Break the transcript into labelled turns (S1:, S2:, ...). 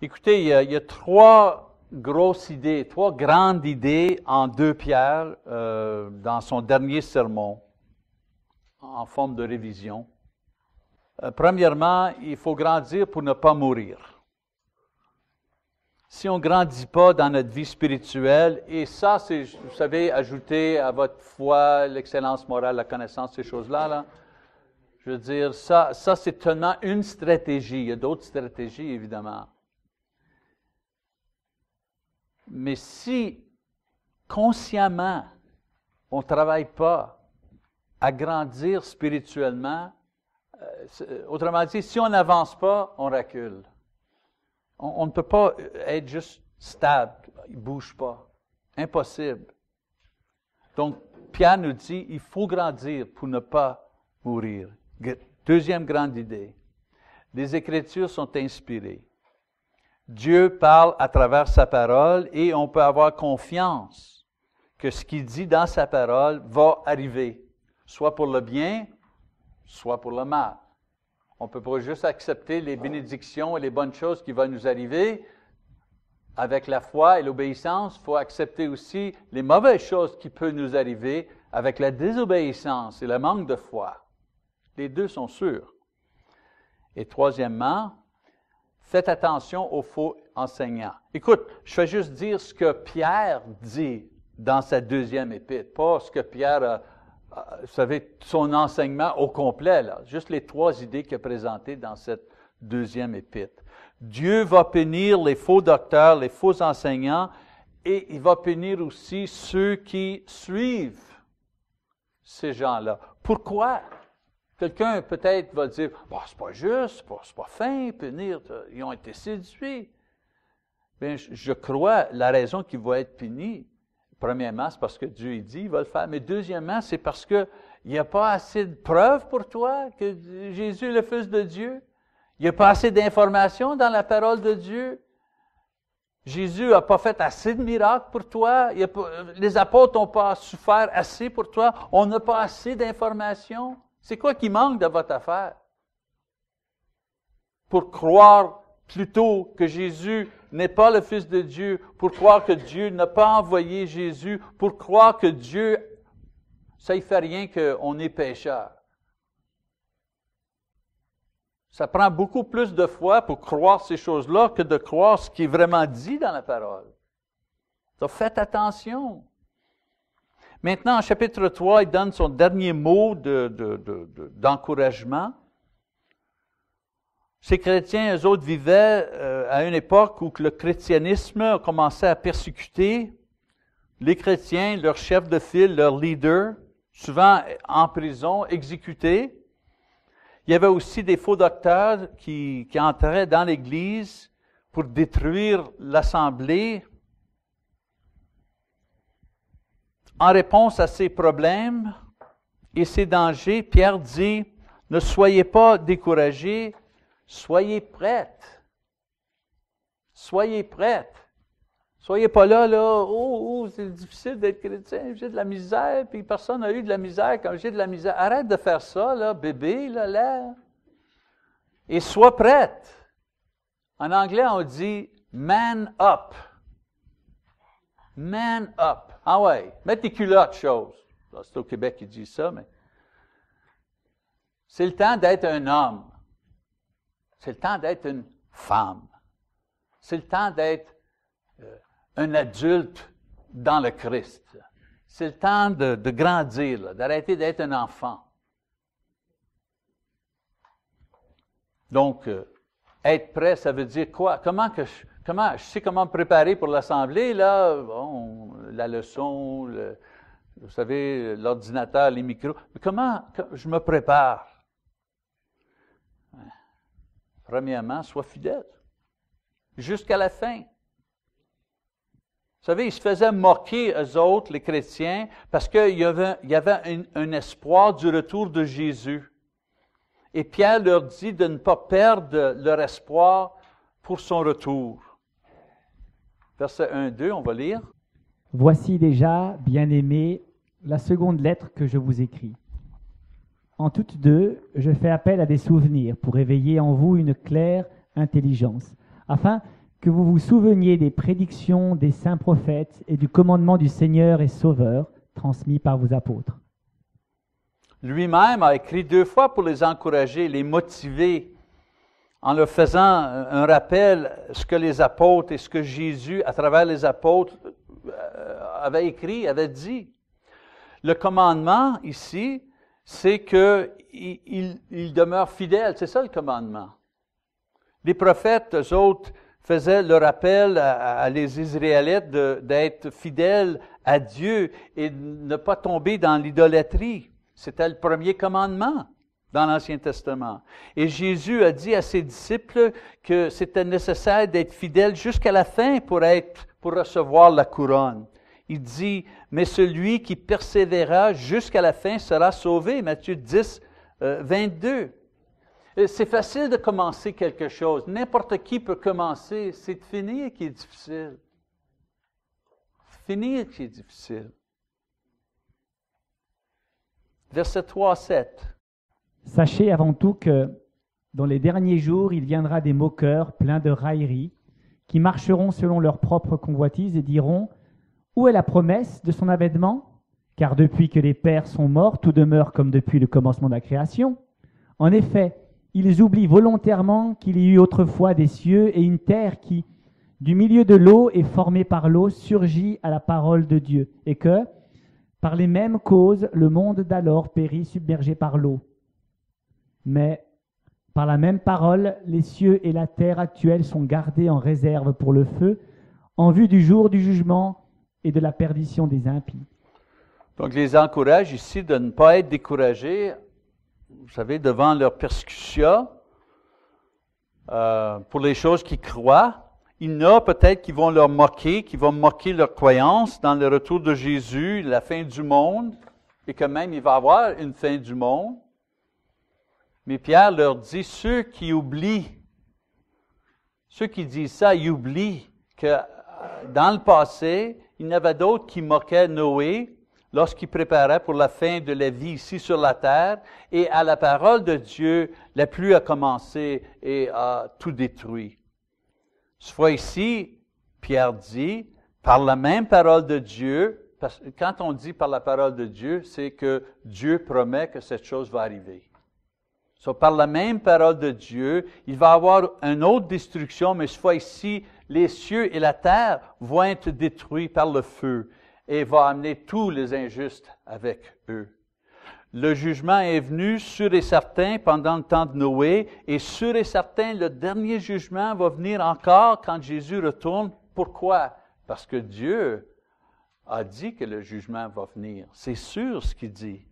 S1: Écoutez, il y a trois grosses idées, trois grandes idées en 2 Pierre dans son dernier sermon, en forme de révision. Premièrement, il faut grandir pour ne pas mourir. Si on ne grandit pas dans notre vie spirituelle, et ça, c'est, vous savez, ajouter à votre foi l'excellence morale, la connaissance, ces choses-là, là, je veux dire, ça c'est seulement une stratégie. Il y a d'autres stratégies, évidemment. Mais si, consciemment, on ne travaille pas à grandir spirituellement, autrement dit, si on n'avance pas, on recule. On ne peut pas être juste stable, il ne bouge pas. Impossible. Donc, Pierre nous dit, il faut grandir pour ne pas mourir. Deuxième grande idée. Les Écritures sont inspirées. Dieu parle à travers sa parole et on peut avoir confiance que ce qu'il dit dans sa parole va arriver, soit pour le bien, soit pour le mal. On ne peut pas juste accepter les bénédictions et les bonnes choses qui vont nous arriver. Avec la foi et l'obéissance, il faut accepter aussi les mauvaises choses qui peuvent nous arriver avec la désobéissance et le manque de foi. Les deux sont sûrs. Et troisièmement, faites attention aux faux enseignants. Écoute, je vais juste dire ce que Pierre dit dans sa deuxième épître, pas ce que Pierre a, vous savez, son enseignement au complet, là. Juste les 3 idées qu'il a présentées dans cette deuxième épître. Dieu va punir les faux docteurs, les faux enseignants, et il va punir aussi ceux qui suivent ces gens-là. Pourquoi? Quelqu'un peut-être va dire, c'est pas juste, c'est pas fin, punir, ils ont été séduits. Bien, je crois la raison qu'ils vont être punis. Premièrement, c'est parce que Dieu dit, il va le faire. Mais deuxièmement, c'est parce qu'il n'y a pas assez de preuves pour toi que Jésus est le Fils de Dieu. Il n'y a pas assez d'informations dans la parole de Dieu. Jésus n'a pas fait assez de miracles pour toi. Les apôtres n'ont pas souffert assez pour toi. On n'a pas assez d'informations. C'est quoi qui manque dans votre affaire? Pour croire plutôt que Jésus n'est pas le Fils de Dieu, pour croire que Dieu n'a pas envoyé Jésus, pour croire que Dieu, ça ne fait rien qu'on est pécheur. Ça prend beaucoup plus de foi pour croire ces choses-là que de croire ce qui est vraiment dit dans la parole. Donc faites attention. Maintenant, en chapitre 3, il donne son dernier mot d'encouragement. Ces chrétiens, eux autres, vivaient à une époque où le christianisme a commencé à persécuter les chrétiens, leurs chefs de file, leurs leaders, souvent en prison, exécutés. Il y avait aussi des faux docteurs qui entraient dans l'Église pour détruire l'Assemblée. En réponse à ces problèmes et ces dangers, Pierre dit, ne soyez pas découragés, soyez prêtes. Soyez prêtes. Soyez pas là, c'est difficile d'être chrétien, j'ai de la misère, puis personne n'a eu de la misère quand j'ai de la misère. Arrête de faire ça, là, bébé, là. Et sois prête. En anglais, on dit « man up ». Man up. Ah ouais, mets tes culottes, chose. C'est au Québec qui dit ça, mais c'est le temps d'être un homme. C'est le temps d'être une femme. C'est le temps d'être un adulte dans le Christ. C'est le temps de grandir, là, d'arrêter d'être un enfant. Donc, être prêt, ça veut dire quoi? Je sais comment me préparer pour l'assemblée, là, bon, la leçon, vous savez, l'ordinateur, les micros. Mais comment je me prépare? Premièrement, sois fidèle. Jusqu'à la fin. Vous savez, ils se faisaient moquer, eux autres, les chrétiens, parce qu'il y avait un espoir du retour de Jésus. Et Pierre leur dit de ne pas perdre leur espoir pour son retour. Verset 1-2, on va lire.
S2: « Voici déjà, bien-aimés, la seconde lettre que je vous écris. En toutes deux, je fais appel à des souvenirs pour éveiller en vous une claire intelligence, afin que vous vous souveniez des prédictions des saints prophètes et du commandement du Seigneur et Sauveur transmis par vos apôtres.
S1: Lui-même a écrit 2 fois pour les encourager, les motiver, en leur faisant un rappel ce que les apôtres et ce que Jésus, à travers les apôtres, avait écrit, avait dit. Le commandement ici, c'est qu'il demeure fidèle. C'est ça le commandement. Les prophètes, eux autres, faisaient le rappel à les Israélites d'être fidèles à Dieu et de ne pas tomber dans l'idolâtrie. C'était le premier commandement dans l'Ancien Testament. Et Jésus a dit à ses disciples que c'était nécessaire d'être fidèle jusqu'à la fin pour recevoir la couronne. Il dit, mais celui qui persévérera jusqu'à la fin sera sauvé. Matthieu 10, 22. C'est facile de commencer quelque chose. N'importe qui peut commencer. C'est de finir qui est difficile. Finir qui est difficile. Verset 3 à 7.
S2: Sachez avant tout que dans les derniers jours, il viendra des moqueurs pleins de railleries, qui marcheront selon leur propre convoitise et diront « Où est la promesse de son avènement ? Car depuis que les pères sont morts, tout demeure comme depuis le commencement de la création. En effet, ils oublient volontairement qu'il y eut autrefois des cieux et une terre qui, du milieu de l'eau et formée par l'eau, surgit à la parole de Dieu, et que, par les mêmes causes, le monde d'alors périt submergé par l'eau. Mais, par la même parole, les cieux et la terre actuels sont gardés en réserve pour le feu, en vue du jour du jugement et de la perdition des impies. »
S1: Donc, il les encourage ici de ne pas être découragés, vous savez, devant leur persécution, pour les choses qu'ils croient. Il y en a peut-être qui vont leur moquer, qui vont moquer leur croyance dans le retour de Jésus, la fin du monde, et que même il va y avoir une fin du monde. Mais Pierre leur dit, ceux qui oublient, ceux qui disent ça, ils oublient que dans le passé, il y en avait d'autres qui moquaient Noé lorsqu'il préparait pour la fin de la vie ici sur la terre, et à la parole de Dieu, la pluie a commencé et a tout détruit. Cette fois ici, Pierre dit, par la même parole de Dieu, parce que quand on dit par la parole de Dieu, c'est que Dieu promet que cette chose va arriver. So, par la même parole de Dieu, il va y avoir une autre destruction, mais cette fois ici, les cieux et la terre vont être détruits par le feu et va amener tous les injustes avec eux. Le jugement est venu sûr et certain pendant le temps de Noé, et sûr et certain, le dernier jugement va venir encore quand Jésus retourne. Pourquoi? Parce que Dieu a dit que le jugement va venir. C'est sûr ce qu'il dit.